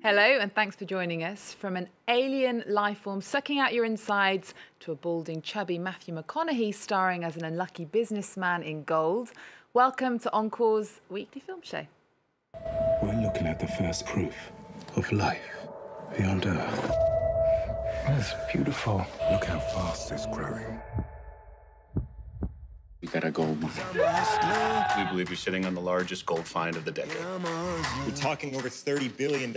Hello, and thanks for joining us. From an alien life form sucking out your insides to a balding, chubby Matthew McConaughey starring as an unlucky businessman in gold. Welcome to Encore's weekly film show. We're looking at the first proof of life beyond Earth. That's beautiful. Look how fast it's growing. We got a gold mine. We believe we're sitting on the largest gold find of the decade. We're talking over $30 billion.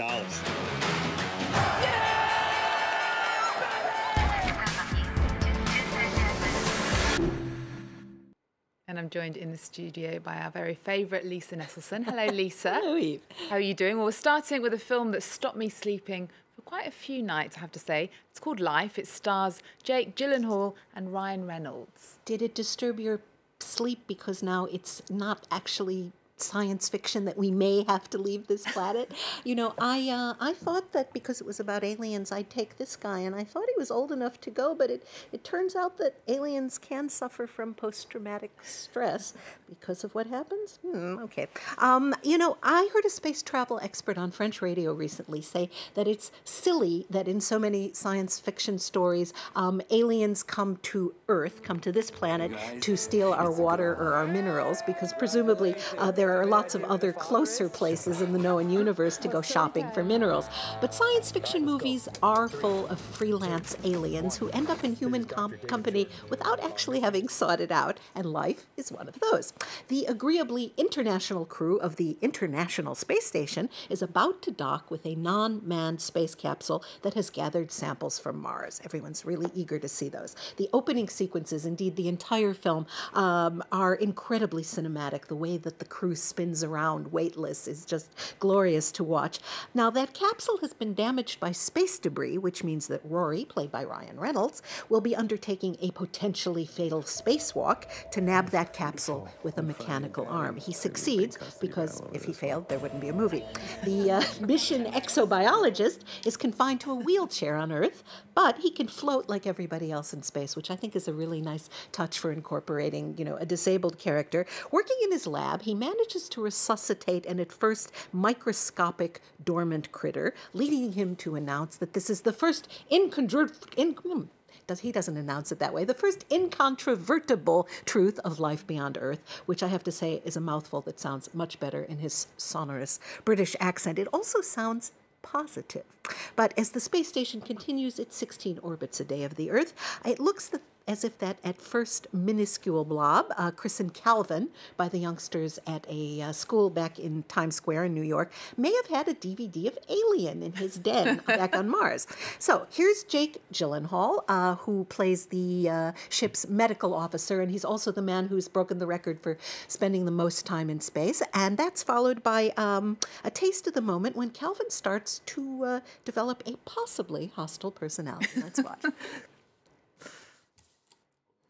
And I'm joined in the studio by our very favourite Lisa Nesselson. Hello, Lisa. Hello, Eve. How are you doing? Well, we're starting with a film that stopped me sleeping for quite a few nights, I have to say. It's called Life. It stars Jake Gyllenhaal and Ryan Reynolds. Did it disturb your sleep because now it's not actually science fiction that we may have to leave this planet? You know, I thought that because it was about aliens, I'd take this guy, and I thought he was old enough to go, but it turns out that aliens can suffer from post-traumatic stress because of what happens. Okay. You know, I heard a space travel expert on French radio recently say that it's silly that in so many science fiction stories, aliens come to Earth, come to this planet to steal our water or our minerals, because presumably there are lots of other closer places in the known universe to go shopping for minerals. But science fiction movies are full of freelance aliens who end up in human company without actually having sought it out, and Life is one of those. The agreeably international crew of the International Space Station is about to dock with a non-manned space capsule that has gathered samples from Mars. Everyone's really eager to see those. The opening sequences, indeed the entire film, are incredibly cinematic. The way that the crew spins around weightless is just glorious to watch. Now, that capsule has been damaged by space debris, which means that Rory, played by Ryan Reynolds, will be undertaking a potentially fatal spacewalk to nab that capsule with a mechanical arm. He succeeds because if he failed, there wouldn't be a movie. The mission exobiologist is confined to a wheelchair on Earth, but he can float like everybody else in space, which I think is a really nice touch for incorporating, you know, a disabled character. Working in his lab, he manages to resuscitate an at first microscopic dormant critter, leading him to announce that this is the first he doesn't announce it that way, the first incontrovertible truth of life beyond Earth, which I have to say is a mouthful that sounds much better in his sonorous British accent. It also sounds positive. But as the space station continues its 16 orbits a day of the Earth, it looks as if that at first minuscule blob, christened Calvin by the youngsters at a school back in Times Square in New York, may have had a DVD of Alien in his den back on Mars. So here's Jake Gyllenhaal, who plays the ship's medical officer, and he's also the man who's broken the record for spending the most time in space. And that's followed by a taste of the moment when Calvin starts to develop a possibly hostile personality. Let's watch.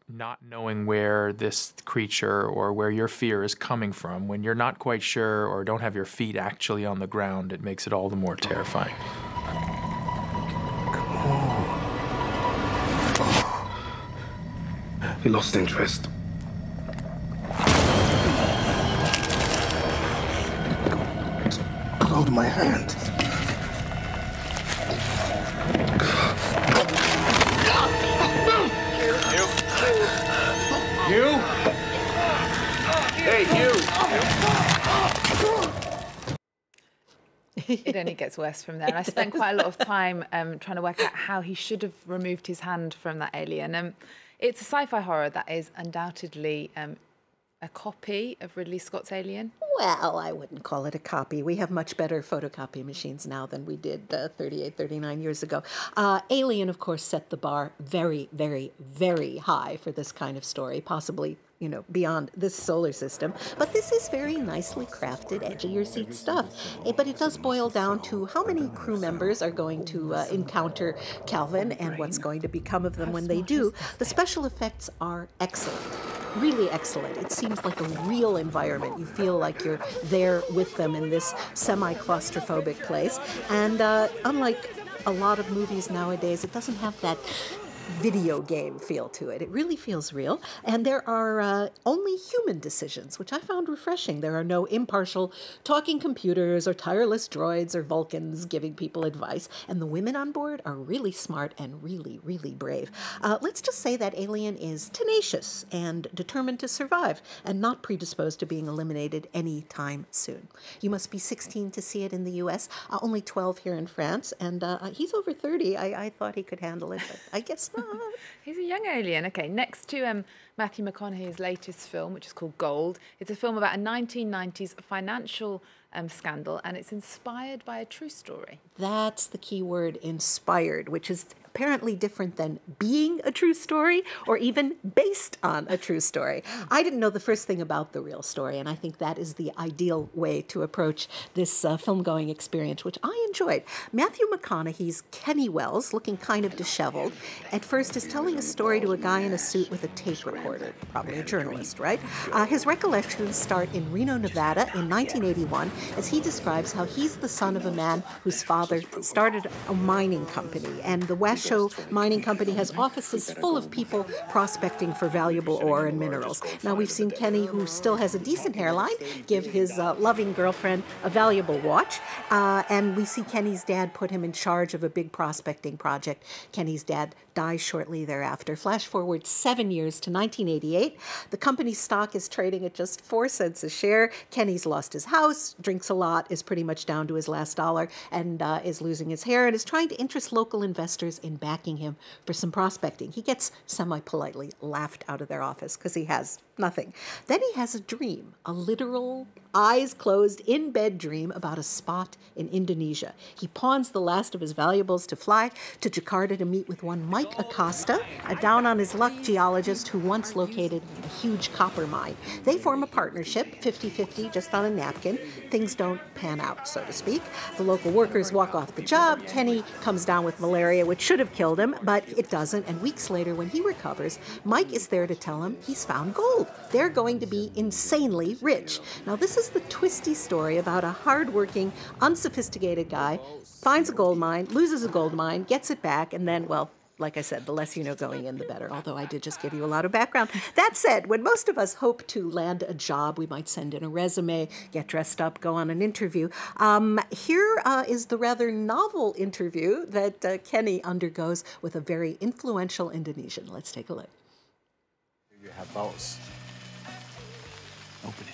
Not knowing where this creature or where your fear is coming from, when you're not quite sure or don't have your feet actually on the ground, it makes it all the more terrifying. Come on. He lost interest. Hold my hand. You? Hey, you! It only gets worse from there. And I spent quite a lot of time trying to work out how he should have removed his hand from that alien. It's a sci-fi horror that is undoubtedly a copy of Ridley Scott's Alien. Well, I wouldn't call it a copy. We have much better photocopy machines now than we did 38, 39 years ago. Alien, of course, set the bar very, very, very high for this kind of story, possibly, you know, beyond this solar system. But this is very nicely crafted, edge-of-your-seat stuff. But it does boil down to how many crew members are going to encounter Calvin and what's going to become of them when they do. The special effects are excellent. Really excellent. It seems like a real environment. You feel like you're there with them in this semi-claustrophobic place. And unlike a lot of movies nowadays, it doesn't have that video game feel to it. It really feels real. And there are only human decisions, which I found refreshing. There are no impartial talking computers or tireless droids or Vulcans giving people advice. And the women on board are really smart and really, really brave. Let's just say that alien is tenacious and determined to survive and not predisposed to being eliminated anytime soon. You must be 16 to see it in the U.S., only 12 here in France, and he's over 30. I thought he could handle it, but I guess not. He's a young alien. Okay, next to Matthew McConaughey's latest film, which is called Gold. It's a film about a 1990s financial scandal, and it's inspired by a true story. That's the key word, inspired, which is apparently different than being a true story or even based on a true story. I didn't know the first thing about the real story, and I think that is the ideal way to approach this film-going experience, which I enjoyed. Matthew McConaughey's Kenny Wells, looking kind of disheveled, at first is telling a story to a guy in a suit with a tape recorder, probably a journalist, right? His recollections start in Reno, Nevada in 1981, as he describes how he's the son of a man whose father started a mining company, and the Washoe Mining Company has offices full of people prospecting for valuable ore and minerals. Now, we've seen Kenny, who still has a decent hairline, give his loving girlfriend a valuable watch, and we see Kenny's dad put him in charge of a big prospecting project. Kenny's dad dies shortly thereafter. Flash forward 7 years to 1988. The company's stock is trading at just 4 cents a share. Kenny's lost his house, drinks a lot, is pretty much down to his last dollar, and is losing his hair, and is trying to interest local investors in backing him for some prospecting. He gets semi-politely laughed out of their office because he has nothing. Then he has a dream, a literal, eyes closed, in-bed dream about a spot in Indonesia. He pawns the last of his valuables to fly to Jakarta to meet with one Mike Acosta, a down-on-his-luck geologist who once located a huge copper mine. They form a partnership, 50-50, just on a napkin. Things don't pan out, so to speak. The local workers walk off the job. Kenny comes down with malaria, which should have killed him, but it doesn't. And weeks later, when he recovers, Mike is there to tell him he's found gold. They're going to be insanely rich. Now, this is the twisty story about a hardworking, unsophisticated guy, finds a gold mine, loses a gold mine, gets it back, and then, well, like I said, the less you know going in, the better, although I did just give you a lot of background. That said, when most of us hope to land a job, we might send in a resume, get dressed up, go on an interview. Here is the rather novel interview that Kenny undergoes with a very influential Indonesian. Let's take a look. You have those. Open it.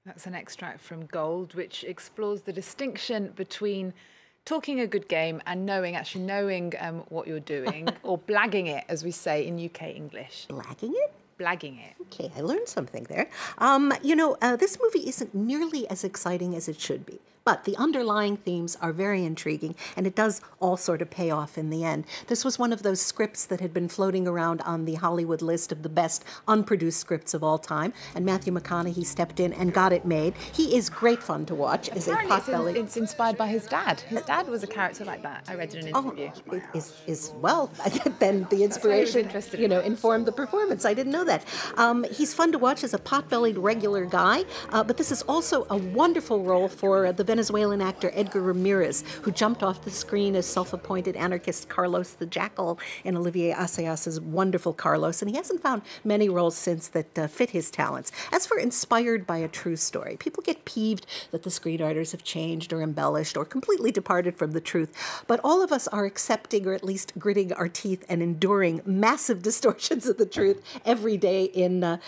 That's an extract from Gold, which explores the distinction between talking a good game and actually knowing what you're doing, or blagging it, as we say in UK English. Blagging it? Blagging it. Okay, I learned something there. This movie isn't nearly as exciting as it should be. But the underlying themes are very intriguing, and it does all sort of pay off in the end. This was one of those scripts that had been floating around on the Hollywood list of the best unproduced scripts of all time, and Matthew McConaughey stepped in and got it made. He is great fun to watch as a potbelly. It's inspired by his dad. His dad was a character like that. I read in an interview. Well, then the inspiration, informed the performance. I didn't know that. He's fun to watch as a pot-bellied regular guy, but this is also a wonderful role for the Venezuelan actor Edgar Ramirez, who jumped off the screen as self-appointed anarchist Carlos the Jackal in Olivier Assayas's wonderful Carlos, and he hasn't found many roles since that fit his talents. As for inspired by a true story, people get peeved that the screenwriters have changed or embellished or completely departed from the truth, but all of us are accepting, or at least gritting our teeth and enduring massive distortions of the truth every day in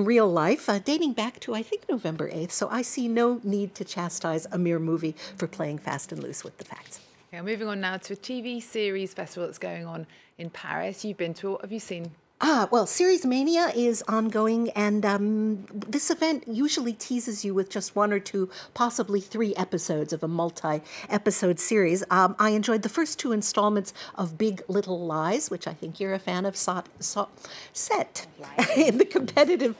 real life, dating back to, I think, November 8th, so I see no need to chastise a mere movie for playing fast and loose with the facts. Okay, moving on now to a TV series festival that's going on in Paris. You've been to, have you seen Well, Series Mania is ongoing, and this event usually teases you with just 1 or 2, possibly 3 episodes of a multi-episode series. I enjoyed the first 2 installments of Big Little Lies, which I think you're a fan of, set in the competitive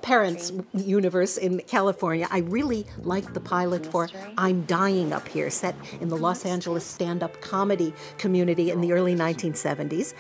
parents universe in California. I really liked the pilot for I'm Dying Up Here, set in the Los Angeles stand-up comedy community in the early 1970s.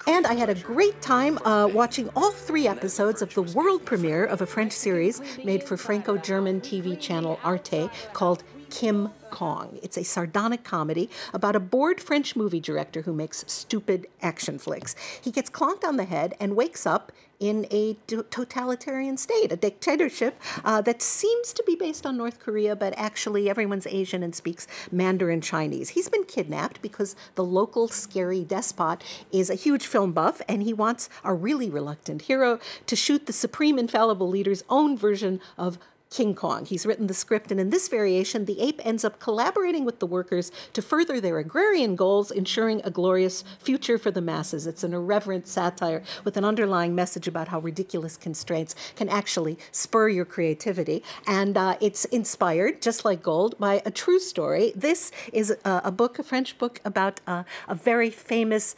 And I had a great time watching all 3 episodes of the world premiere of a French series made for Franco-German TV channel Arte called Kim Kong. It's a sardonic comedy about a bored French movie director who makes stupid action flicks. He gets clonked on the head and wakes up in a totalitarian state, a dictatorship that seems to be based on North Korea, but actually everyone's Asian and speaks Mandarin Chinese. He's been kidnapped because the local scary despot is a huge film buff, and he wants our really reluctant hero to shoot the supreme infallible leader's own version of King Kong. He's written the script, and in this variation, the ape ends up collaborating with the workers to further their agrarian goals, ensuring a glorious future for the masses. It's an irreverent satire with an underlying message about how ridiculous constraints can actually spur your creativity. And it's inspired, just like Gold, by a true story. This is a French book about a very famous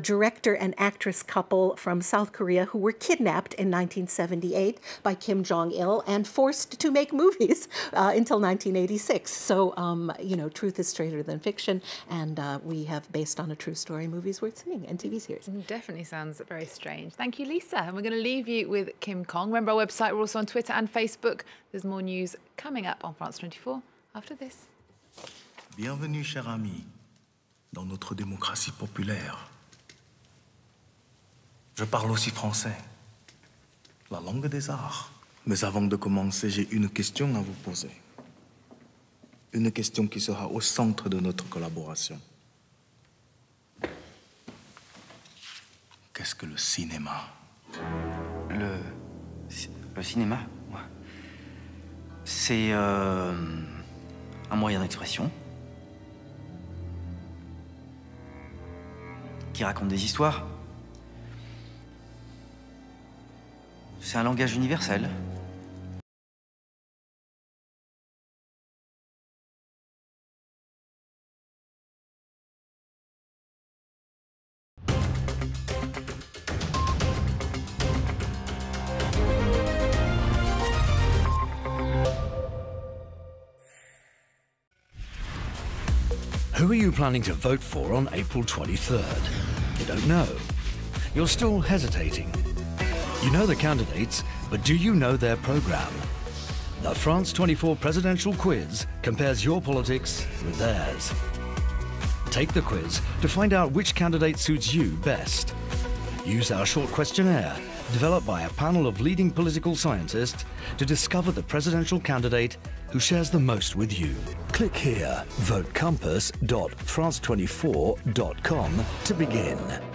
director and actress couple from South Korea who were kidnapped in 1978 by Kim Jong-il and forced to make movies until 1986. So, truth is straighter than fiction, and we have, based on a true story, movies worth seeing and TV series. Definitely sounds very strange. Thank you, Lisa. And we're going to leave you with Kim Kong. Remember our website, we're also on Twitter and Facebook. There's more news coming up on France 24 after this. Bienvenue, chers amis, dans notre démocratie populaire. Je parle aussi français, la langue des arts. Mais avant de commencer, j'ai une question à vous poser. Une question qui sera au centre de notre collaboration. Qu'est-ce que le cinéma? Le cinéma, ouais. C'est un moyen d'expression qui raconte des histoires. C'est un langage universel. Who are you planning to vote for on April 23rd? You don't know. You're still hesitating. You know the candidates, but do you know their program? The France 24 presidential quiz compares your politics with theirs. Take the quiz to find out which candidate suits you best. Use our short questionnaire, developed by a panel of leading political scientists, to discover the presidential candidate who shares the most with you. Click here, votecompass.france24.com to begin.